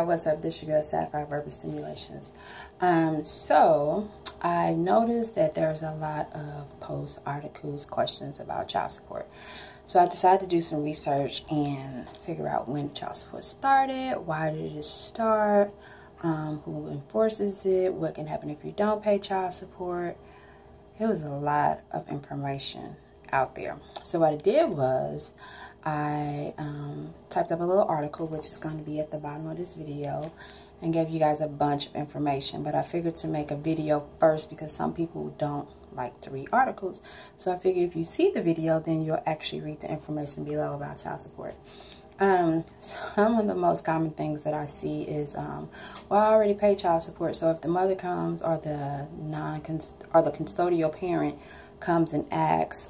What's up? This your girl Sapphire Verbal Stimulations. So I noticed that there's a lot of posts, articles, questions about child support. So I decided to do some research and figure out when child support started, why did it start, who enforces it, what can happen if you don't pay child support. It was a lot of information out there. So what I did was I typed up a little article, which is going to be at the bottom of this video, and gave you guys a bunch of information. But I figured to make a video first because some people don't like to read articles. So I figured if you see the video, then you'll actually read the information below about child support. Some of the most common things that I see is, well, I already pay child support, so if the mother comes or the custodial parent comes and asks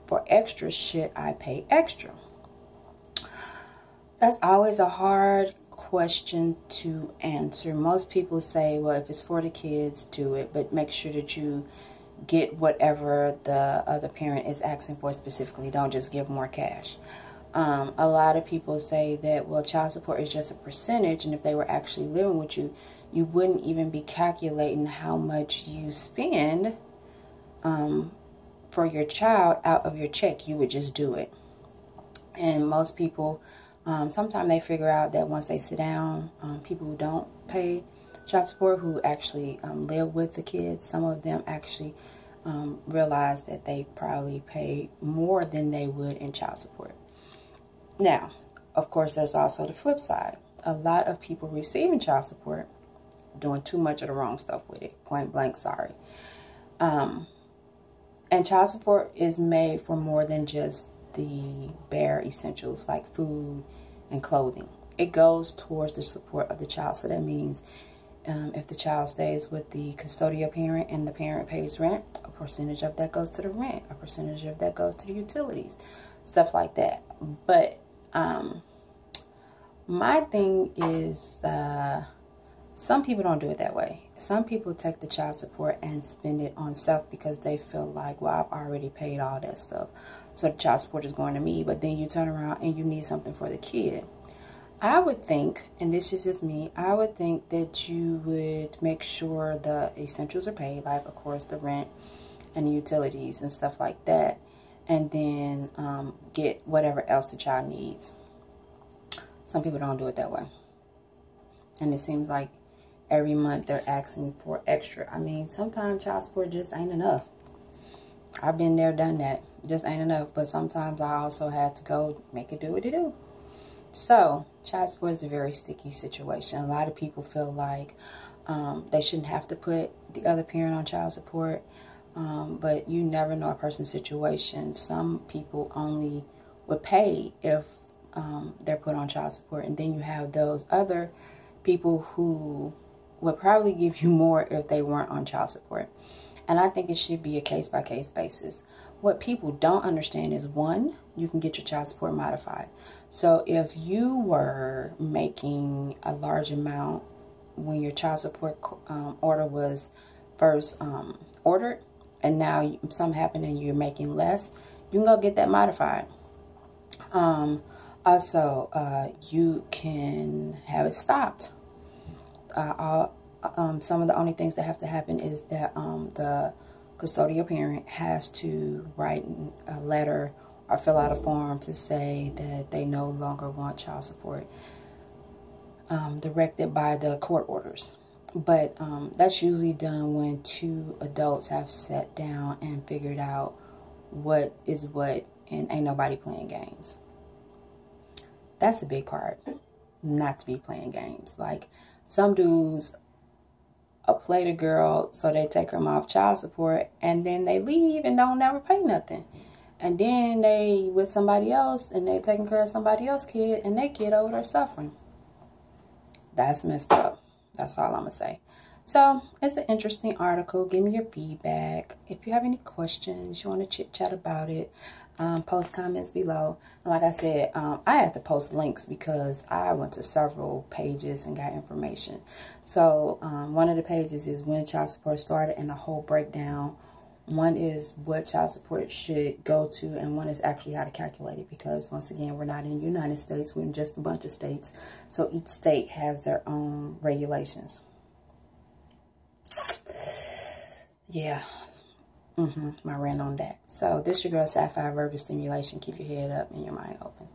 for extra, should I pay extra? That's always a hard question to answer. Most people say, well, if it's for the kids, do it, but make sure that you get whatever the other parent is asking for specifically. Don't just give more cash. A lot of people say that, well, child support is just a percentage, and if they were actually living with you, you wouldn't even be calculating how much you spend for your child out of your check. You would just do it. And most people, sometimes they figure out that once they sit down, people who don't pay child support, who actually live with the kids, some of them actually realize that they probably pay more than they would in child support. Now, of course, there's also the flip side. A lot of people receiving child support doing too much of the wrong stuff with it. Point blank, sorry. And child support is made for more than just the bare essentials like food and clothing. It goes towards the support of the child. So that means if the child stays with the custodial parent and the parent pays rent, a percentage of that goes to the rent, a percentage of that goes to the utilities, stuff like that. But my thing is, some people don't do it that way. Some people take the child support and spend it on self because they feel like, well, I've already paid all that stuff, so the child support is going to me. But then you turn around and you need something for the kid. I would think, and this is just me, I would think that you would make sure the essentials are paid, like, of course, the rent and the utilities and stuff like that, and then get whatever else the child needs. Some people don't do it that way. And it seems like every month they're asking for extra. I mean, sometimes child support just ain't enough. I've been there, done that. Just ain't enough. But sometimes I also had to go make it do what it do. So, child support is a very sticky situation. A lot of people feel like they shouldn't have to put the other parent on child support. But you never know a person's situation. Some people only would pay if they're put on child support. And then you have those other people who would probably give you more if they weren't on child support. And I think it should be a case-by-case basis. What people don't understand is, one, you can get your child support modified. So if you were making a large amount when your child support order was first ordered, and now something happened and you're making less, you can go get that modified. Also, you can have it stopped. Some of the only things that have to happen is that the custodial parent has to write a letter or fill out a form to say that they no longer want child support directed by the court orders. But that's usually done when two adults have sat down and figured out what is what, and ain't nobody playing games. That's a big part, not to be playing games. Like, some dudes play the girl so they take them off child support, and then they leave and don't never pay nothing. And then they with somebody else and they taking care of somebody else's kid, and their kid over there suffering. That's messed up. That's all I'm going to say. So, it's an interesting article. Give me your feedback. If you have any questions, you want to chit-chat about it, post comments below. And like I said, I had to post links because I went to several pages and got information. So, one of the pages is when child support started and a whole breakdown One is what child support should go to, and one is actually how to calculate it, because once again, we're not in the United States, we're in just a bunch of states, so each state has their own regulations. Yeah, my rant on that. So this your girl Sapphire Verbal Stimulation. Keep your head up and your mind open.